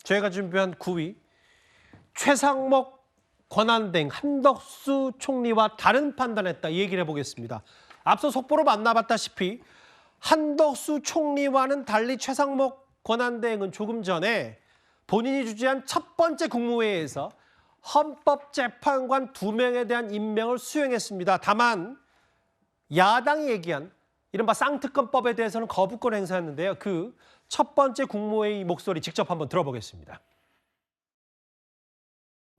저희가 준비한 9위 최상목 권한대행 한덕수 총리와 다른 판단했다 이 얘기를 해보겠습니다. 앞서 속보로 만나봤다시피 한덕수 총리와는 달리 최상목 권한대행은 조금 전에 본인이 주재한 첫 번째 국무회의에서 헌법재판관 2명에 대한 임명을 수행했습니다. 다만 야당이 얘기한 이른바 쌍특검법에 대해서는 거부권 행사했는데요. 그 첫 번째 국무회의 목소리 직접 한번 들어보겠습니다.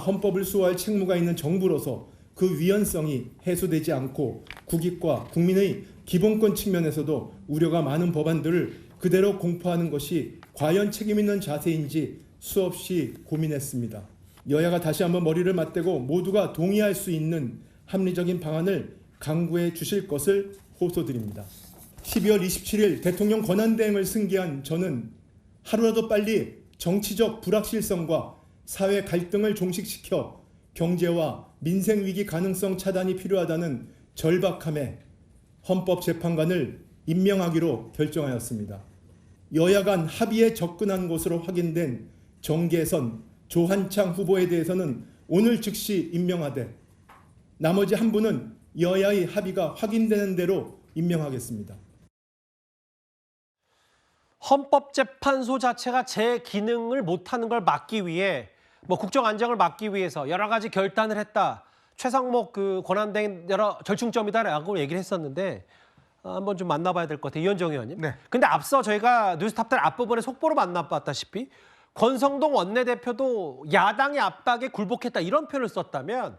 헌법을 수호할 책무가 있는 정부로서 그 위헌성이 해소되지 않고 국익과 국민의 기본권 측면에서도 우려가 많은 법안들을 그대로 공포하는 것이 과연 책임 있는 자세인지 수없이 고민했습니다. 여야가 다시 한번 머리를 맞대고 모두가 동의할 수 있는 합리적인 방안을 강구해 주실 것을 호소드립니다. 12월 27일 대통령 권한대행을 승계한 저는 하루라도 빨리 정치적 불확실성과 사회 갈등을 종식시켜 경제와 민생 위기 가능성 차단이 필요하다는 절박함에 헌법재판관을 임명하기로 결정하였습니다. 여야 간 합의에 접근한 것으로 확인된 정계선 조한창 후보에 대해서는 오늘 즉시 임명하되 나머지 한 분은 여야의 합의가 확인되는 대로 임명하겠습니다. 헌법재판소 자체가 제 기능을 못하는 걸 막기 위해 국정 안정을 막기 위해서 여러 가지 결단을 했다. 최상목 권한대행 여러 절충점이다라고 얘기를 했었는데 한번 좀 만나봐야 될 것 같아요. 이현정 의원님. 네. 근데 앞서 저희가 뉴스탑들 앞부분에 속보로 만나봤다시피 권성동 원내대표도 야당의 압박에 굴복했다 이런 표현을 썼다면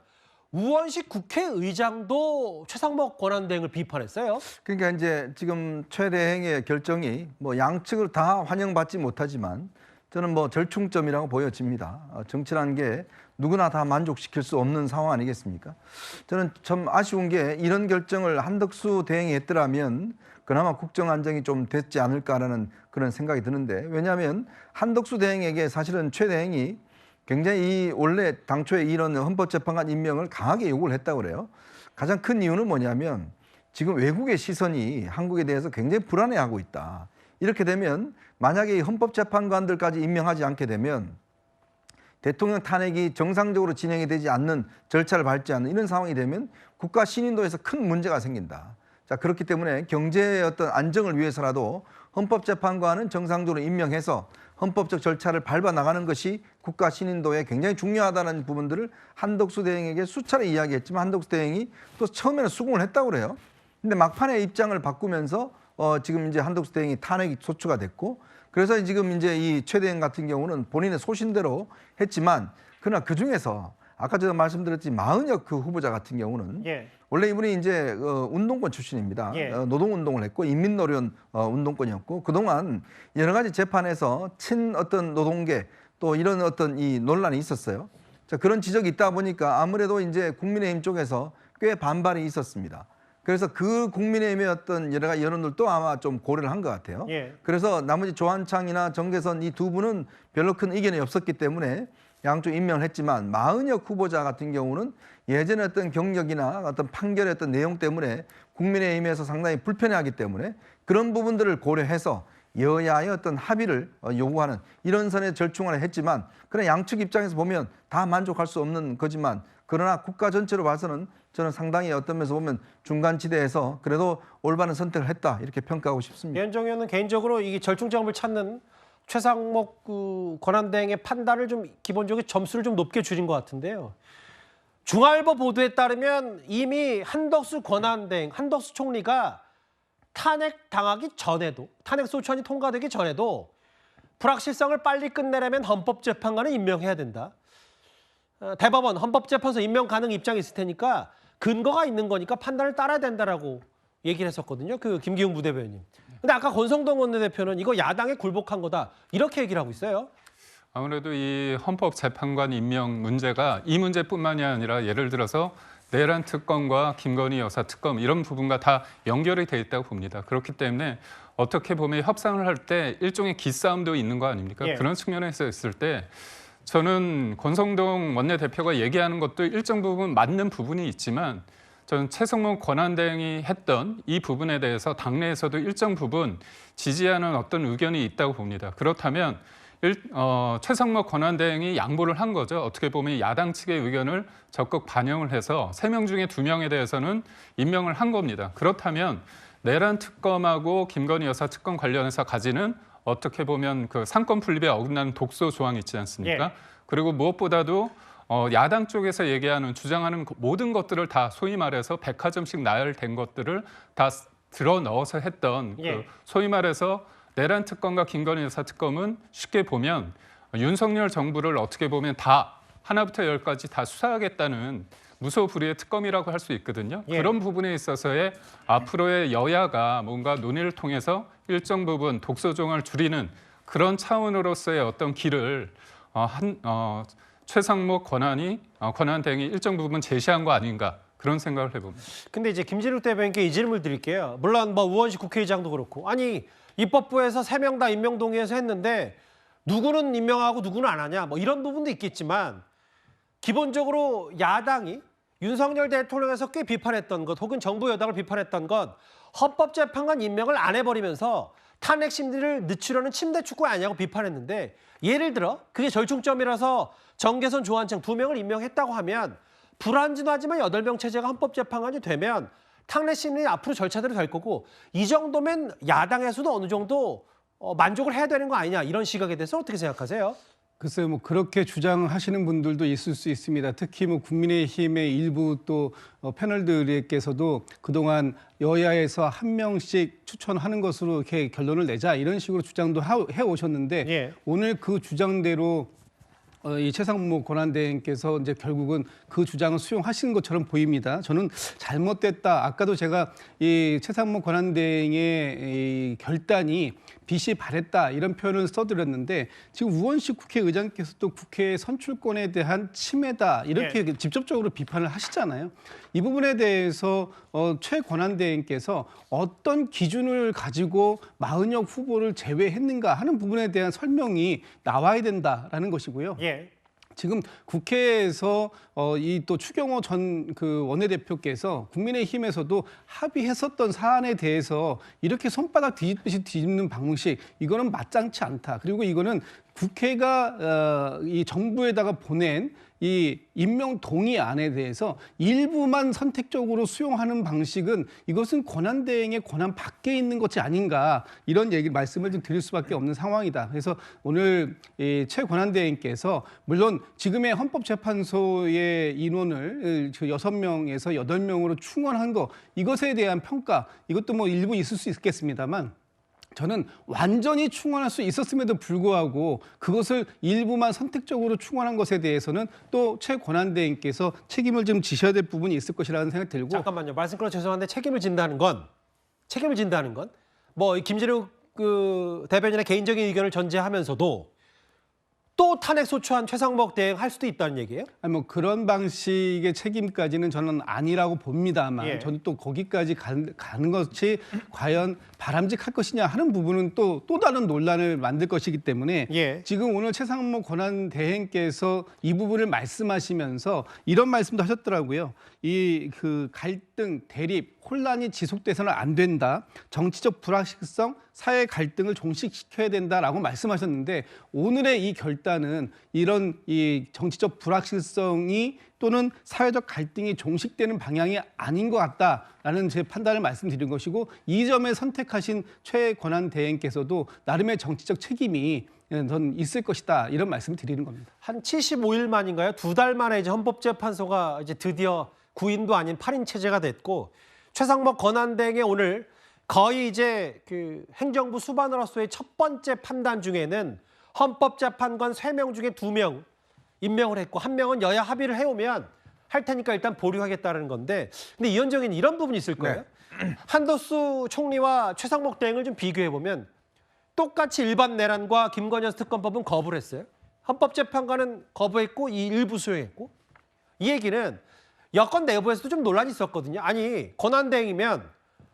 우원식 국회의장도 최상목 권한대행을 비판했어요. 그러니까 이제 지금 최 대행의 결정이 양측을 다 환영받지 못하지만 저는 절충점이라고 보여집니다. 정치라는 게 누구나 다 만족시킬 수 없는 상황 아니겠습니까? 저는 참 아쉬운 게 이런 결정을 한덕수 대행이 했더라면 그나마 국정 안정이 좀 됐지 않을까라는 그런 생각이 드는데, 왜냐하면 한덕수 대행에게 사실은 최 대행이 굉장히 원래 당초에 이런 헌법재판관 임명을 강하게 요구를 했다고 그래요. 가장 큰 이유는 뭐냐면 지금 외국의 시선이 한국에 대해서 굉장히 불안해하고 있다. 이렇게 되면 만약에 이 헌법재판관들까지 임명하지 않게 되면 대통령 탄핵이 정상적으로 진행이 되지 않는 절차를 밟지 않는 이런 상황이 되면 국가 신인도에서 큰 문제가 생긴다. 자, 그렇기 때문에 경제의 어떤 안정을 위해서라도 헌법재판관은 정상적으로 임명해서 헌법적 절차를 밟아 나가는 것이 국가 신인도에 굉장히 중요하다는 부분들을 한덕수 대행에게 수차례 이야기했지만 한덕수 대행이 또 처음에는 수긍을 했다고 그래요. 근데 막판에 입장을 바꾸면서 지금 이제 한덕수 대행이 탄핵이 소추가 됐고, 그래서 지금 이제 이 최 대행 같은 경우는 본인의 소신대로 했지만, 그러나 그 중에서 아까 제가 말씀드렸지 마은혁 후보자 같은 경우는 원래 이분이 이제 운동권 출신입니다. 노동운동을 했고 인민노련 운동권이었고 그동안 여러 가지 재판에서 친 어떤 노동계 또 이런 어떤 이 논란이 있었어요. 자, 그런 지적이 있다 보니까 아무래도 이제 국민의힘 쪽에서 꽤 반발이 있었습니다. 그래서 그 국민의힘의 어떤 여러 가지 여론들도 아마 좀 고려를 한 것 같아요. 그래서 나머지 조한창이나 정계선 이 두 분은 별로 큰 의견이 없었기 때문에 양쪽 임명을 했지만 마은혁 후보자 같은 경우는 예전에 어떤 경력이나 어떤 판결의 어떤 내용 때문에 국민의힘에서 상당히 불편해하기 때문에 그런 부분들을 고려해서 여야의 어떤 합의를 요구하는 이런 선에 절충을 했지만, 그러나 양측 입장에서 보면 다 만족할 수 없는 거지만, 그러나 국가 전체로 봐서는 저는 상당히 어떤 면에서 보면 중간지대에서 그래도 올바른 선택을 했다 이렇게 평가하고 싶습니다. 이현정 의원은 개인적으로 이 절충점을 찾는 최상목 권한대행의 판단을 좀 기본적으로 점수를 좀 높게 줄인 것 같은데요. 중앙일보 보도에 따르면 이미 한덕수 권한대행, 한덕수 총리가 탄핵당하기 전에도, 탄핵 소추안이 통과되기 전에도 불확실성을 빨리 끝내려면 헌법재판관을 임명해야 된다. 대법원, 헌법재판소 임명 가능 입장이 있을 테니까 근거가 있는 거니까 판단을 따라야 된다라고 얘기를 했었거든요. 김기웅 부대변인. 근데 아까 권성동 원내대표는 이거 야당에 굴복한 거다 이렇게 얘기를 하고 있어요. 아무래도 이 헌법재판관 임명 문제가 이 문제뿐만이 아니라 예를 들어서 내란 특검과 김건희 여사 특검 이런 부분과 다 연결이 돼 있다고 봅니다. 그렇기 때문에 어떻게 보면 협상을 할 때 일종의 기싸움도 있는 거 아닙니까? 그런 측면에서 있을 때 저는 권성동 원내대표가 얘기하는 것도 일정 부분 맞는 부분이 있지만 저는 최상목 권한대행이 했던 이 부분에 대해서 당내에서도 일정 부분 지지하는 어떤 의견이 있다고 봅니다. 그렇다면 최상목 권한대행이 양보를 한 거죠. 어떻게 보면 야당 측의 의견을 적극 반영을 해서 3명 중에 2명에 대해서는 임명을 한 겁니다. 그렇다면 내란 특검하고 김건희 여사 특검 관련해서 가지는 어떻게 보면 그 상권 분립에 어긋나는 독소 조항이 있지 않습니까? 예. 그리고 무엇보다도 야당 쪽에서 얘기하는 주장하는 모든 것들을 다 소위 말해서 백화점식 나열된 것들을 다 들어 넣어서 했던 예. 그 소위 말해서 내란 특검과 김건희 여사 특검은 쉽게 보면 윤석열 정부를 어떻게 보면 다 하나부터 열까지 다 수사하겠다는 무소불위의 특검이라고 할 수 있거든요. 예. 그런 부분에 있어서의 앞으로의 여야가 뭔가 논의를 통해서 일정 부분 독소종을 줄이는 그런 차원으로서의 어떤 길을 최상목 권한대행이 일정 부분 제시한 거 아닌가 그런 생각을 해봅니다. 근데 이제 김진욱 대변인께 이 질문을 드릴게요. 물론 뭐 우원식 국회의장도 그렇고 아니 입법부에서 3명 다 임명 동의해서 했는데 누구는 임명하고 누구는 안 하냐 뭐 이런 부분도 있겠지만 기본적으로 야당이 윤석열 대통령에서 꽤 비판했던 것 혹은 정부 여당을 비판했던 것 헌법재판관 임명을 안 해버리면서 탄핵 심리를 늦추려는 침대 축구 아니냐고 비판했는데 예를 들어 그게 절충점이라서 정계선 조한창 2명을 임명했다고 하면 불안진하지만 8명 체제가 헌법재판관이 되면 탄핵 심리 앞으로 절차대로 될 거고 이 정도면 야당에서도 어느 정도 만족을 해야 되는 거 아니냐 이런 시각에 대해서 어떻게 생각하세요? 글쎄요, 뭐 그렇게 주장하시는 분들도 있을 수 있습니다. 특히 뭐 국민의힘의 일부 또 패널들께서도 그동안 여야에서 한 명씩 추천하는 것으로 이렇게 결론을 내자 이런 식으로 주장도 해 오셨는데 예. 오늘 그 주장대로 이 최상목 권한대행께서 이제 결국은 그 주장을 수용하시는 것처럼 보입니다. 저는 잘못됐다. 아까도 제가 이 최상목 권한대행의 이 결단이 빛이 발했다 이런 표현을 써드렸는데 지금 우원식 국회의장께서 또 국회 선출권에 대한 침해다 이렇게 직접적으로 비판을 하시잖아요. 이 부분에 대해서 최 권한대행께서 어떤 기준을 가지고 마은혁 후보를 제외했는가 하는 부분에 대한 설명이 나와야 된다라는 것이고요. 예. 지금 국회에서 이 또 추경호 전 그 원내대표께서 국민의힘에서도 합의했었던 사안에 대해서 이렇게 손바닥 뒤집듯이 뒤집는 방식 이거는 마땅치 않다. 그리고 이거는 국회가 이 정부에다가 보낸 이 임명 동의안에 대해서 일부만 선택적으로 수용하는 방식은 이것은 권한대행의 권한 밖에 있는 것이 아닌가 이런 말씀을 좀 드릴 수밖에 없는 상황이다. 그래서 오늘 이 최 권한대행께서 물론 지금의 헌법재판소의 인원을 6명에서 8명으로 충원한 거 이것에 대한 평가 이것도 뭐 일부 있을 수 있겠습니다만 저는 완전히 충원할 수 있었음에도 불구하고 그것을 일부만 선택적으로 충원한 것에 대해서는 또 최 권한대행께서 책임을 좀 지셔야 될 부분이 있을 것이라는 생각이 들고 잠깐만요. 말씀 끊어 죄송한데 책임을 진다는 건 뭐 김진욱 그 대변인의 개인적인 의견을 전제하면서도 또 탄핵 소추안 최상목 대행 할 수도 있다는 얘기예요? 아니 뭐 그런 방식의 책임까지는 저는 아니라고 봅니다만 예. 저는 또 거기까지 가는 것이 과연 바람직할 것이냐 하는 부분은 또 다른 논란을 만들 것이기 때문에 예. 지금 오늘 최상목 권한대행께서 이 부분을 말씀하시면서 이런 말씀도 하셨더라고요. 이 그 갈등, 대립, 혼란이 지속돼서는 안 된다. 정치적 불확실성, 사회 갈등을 종식시켜야 된다라고 말씀하셨는데 오늘의 이 결단은 이런 이 정치적 불확실성이 또는 사회적 갈등이 종식되는 방향이 아닌 것 같다라는 제 판단을 말씀드린 것이고 이 점에 선택하신 최 권한대행께서도 나름의 정치적 책임이 전 있을 것이다 이런 말씀을 드리는 겁니다. 한 75일 만인가요? 2달 만에 이제 헌법재판소가 이제 드디어 9인도 아닌 8인 체제가 됐고 최상목 권한대행의 오늘 거의 이제 그 행정부 수반으로서의 첫 번째 판단 중에는 헌법재판관 3명 중에 2명 임명을 했고 1명은 여야 합의를 해오면 할 테니까 일단 보류하겠다는 건데 근데 이현정에는 이런 부분이 있을 거예요. 한덕수 총리와 최상목 대행을 좀 비교해보면 똑같이 일반 내란과 김건희 여사 특검법은 거부를 했어요. 헌법재판관은 거부했고 이 일부 수용했고 이 얘기는 여권 내부에서도 좀 논란이 있었거든요. 아니 권한대행이면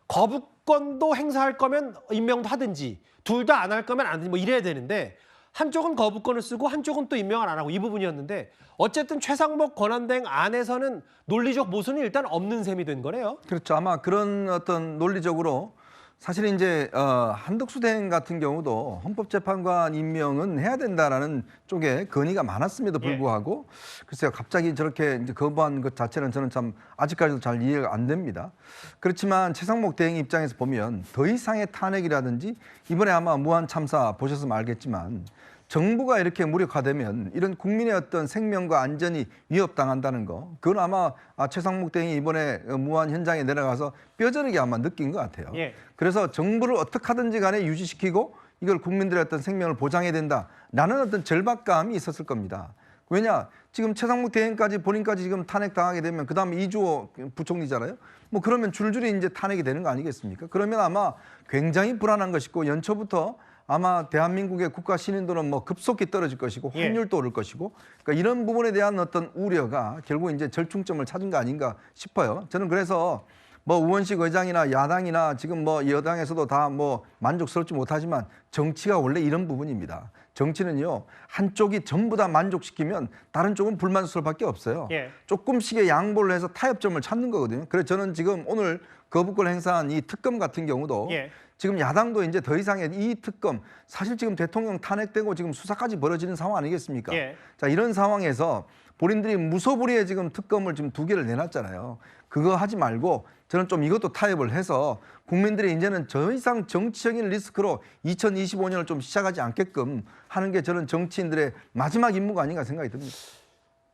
거부권도 행사할 거면 임명도 하든지 둘 다 안 할 거면 안 하든지 뭐 이래야 되는데 한쪽은 거부권을 쓰고 한쪽은 또 임명을 안 하고 이 부분이었는데 어쨌든 최상목 권한대행 안에서는 논리적 모순이 일단 없는 셈이 된 거네요. 그렇죠. 아마 그런 어떤 논리적으로 사실 이제 한덕수 대행 같은 경우도 헌법재판관 임명은 해야 된다라는 쪽에 건의가 많았음에도 불구하고 글쎄요, 갑자기 저렇게 이제 거부한 것 자체는 저는 참 아직까지도 잘 이해가 안 됩니다. 그렇지만 최상목 대행 입장에서 보면 더 이상의 탄핵이라든지 이번에 아마 무한 참사 보셨으면 알겠지만 정부가 이렇게 무력화되면 이런 국민의 어떤 생명과 안전이 위협당한다는 거, 그건 아마 최상목 대행이 이번에 무한 현장에 내려가서 뼈저리게 아마 느낀 것 같아요. 예. 그래서 정부를 어떻게 하든지 간에 유지시키고 이걸 국민들의 어떤 생명을 보장해야 된다라는 어떤 절박감이 있었을 겁니다. 왜냐, 지금 최상목 대행까지 본인까지 지금 탄핵당하게 되면 그다음에 이주호 부총리잖아요. 뭐 그러면 줄줄이 이제 탄핵이 되는 거 아니겠습니까? 그러면 아마 굉장히 불안한 것이고 연초부터 아마 대한민국의 국가 신인도는 뭐 급속히 떨어질 것이고 환율도 오를 것이고, 그러니까 이런 부분에 대한 어떤 우려가 결국 이제 절충점을 찾은 거 아닌가 싶어요. 저는 그래서 뭐 우원식 의장이나 야당이나 지금 뭐 여당에서도 다 뭐 만족스럽지 못하지만 정치가 원래 이런 부분입니다. 정치는요, 한쪽이 전부 다 만족시키면 다른 쪽은 불만스러울 밖에 없어요. 예. 조금씩의 양보를 해서 타협점을 찾는 거거든요. 그래서 저는 지금 오늘 거부권 행사한 이 특검 같은 경우도 예. 지금 야당도 이제 더 이상의 이 특검, 사실 지금 대통령 탄핵되고 지금 수사까지 벌어지는 상황 아니겠습니까? 예. 자, 이런 상황에서 본인들이 무소불위의 지금 특검을 지금 2개를 내놨잖아요. 그거 하지 말고 저는 좀 이것도 타협을 해서 국민들이 이제는 더 이상 정치적인 리스크로 2025년을 좀 시작하지 않게끔 하는 게 저는 정치인들의 마지막 임무가 아닌가 생각이 듭니다.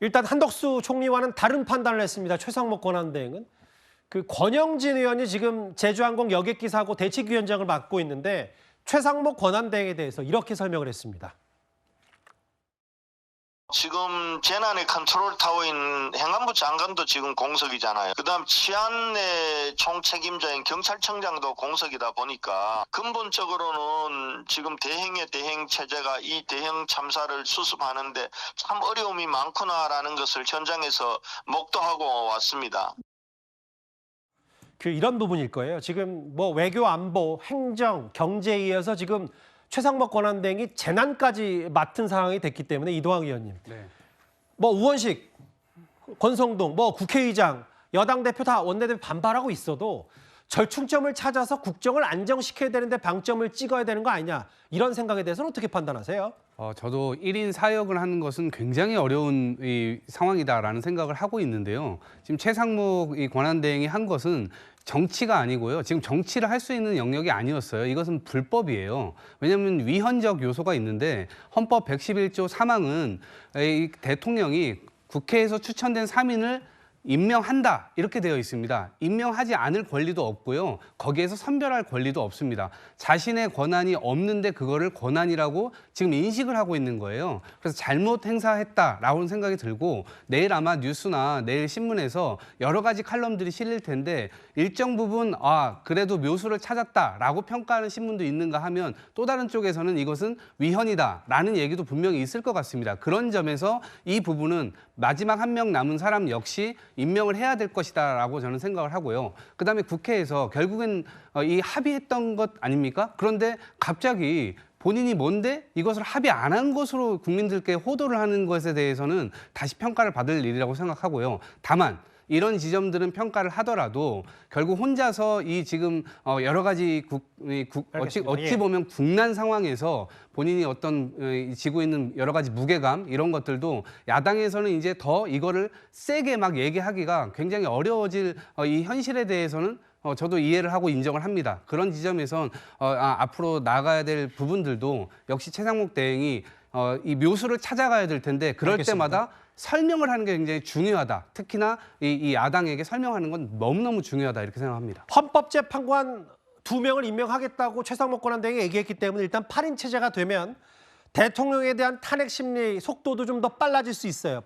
일단 한덕수 총리와는 다른 판단을 했습니다. 최상목 권한대행은. 그 권영진 의원이 지금 제주항공 여객기 사고 대책위원장을 맡고 있는데 최상목 권한대행에 대해서 이렇게 설명을 했습니다. 지금 재난의 컨트롤 타워인 행안부 장관도 지금 공석이잖아요. 그다음 치안의 총책임자인 경찰청장도 공석이다 보니까 근본적으로는 지금 대행의 대행 체제가 이 대형 참사를 수습하는데 참 어려움이 많구나라는 것을 현장에서 목도하고 왔습니다. 그 이런 부분일 거예요. 지금 뭐 외교, 안보, 행정, 경제에 이어서 지금 최상목 권한대행이 재난까지 맡은 상황이 됐기 때문에 이동학 의원님. 네. 뭐 우원식, 권성동, 뭐 국회의장, 여당 대표 다 원내대표 반발하고 있어도 절충점을 찾아서 국정을 안정시켜야 되는데 방점을 찍어야 되는 거 아니냐. 이런 생각에 대해서는 어떻게 판단하세요? 저도 1인 사역을 하는 것은 굉장히 어려운 이 상황이다라는 생각을 하고 있는데요. 지금 최상목 이 권한대행이 한 것은 정치가 아니고요. 지금 정치를 할 수 있는 영역이 아니었어요. 이것은 불법이에요. 왜냐하면 위헌적 요소가 있는데 헌법 111조 3항은 이 대통령이 국회에서 추천된 3인을 임명한다 이렇게 되어 있습니다. 임명하지 않을 권리도 없고요. 거기에서 선별할 권리도 없습니다. 자신의 권한이 없는데 그거를 권한이라고 지금 인식을 하고 있는 거예요. 그래서 잘못 행사했다라고 생각이 들고 내일 아마 뉴스나 내일 신문에서 여러 가지 칼럼들이 실릴 텐데 일정 부분 그래도 묘수를 찾았다라고 평가하는 신문도 있는가 하면 또 다른 쪽에서는 이것은 위헌이다라는 얘기도 분명히 있을 것 같습니다. 그런 점에서 이 부분은 마지막 한 명 남은 사람 역시 임명을 해야 될 것이다라고 저는 생각을 하고요. 그다음에 국회에서 결국엔 이 합의했던 것 아닙니까? 그런데 갑자기 본인이 뭔데 이것을 합의 안 한 것으로 국민들께 호도를 하는 것에 대해서는 다시 평가를 받을 일이라고 생각하고요. 다만 이런 지점들은 평가를 하더라도 결국 혼자서 이 지금 여러 가지 어찌 보면 국난 상황에서 본인이 어떤 지고 있는 여러 가지 무게감 이런 것들도 야당에서는 이제 더 이거를 세게 막 얘기하기가 굉장히 어려워질 이 현실에 대해서는 저도 이해를 하고 인정을 합니다. 그런 지점에선 앞으로 나가야 될 부분들도 역시 최상목 대행이 이 묘수를 찾아가야 될 텐데 그럴 알겠습니다. 때마다 설명을 하는 게 굉장히 중요하다. 특히나 이 야당에게 설명하는 건 너무너무 중요하다 이렇게 생각합니다. 헌법재판관 2명을 임명하겠다고 최상목 권한대행이 얘기했기 때문에 일단 8인 체제가 되면 대통령에 대한 탄핵 심리 속도도 좀 더 빨라질 수 있어요.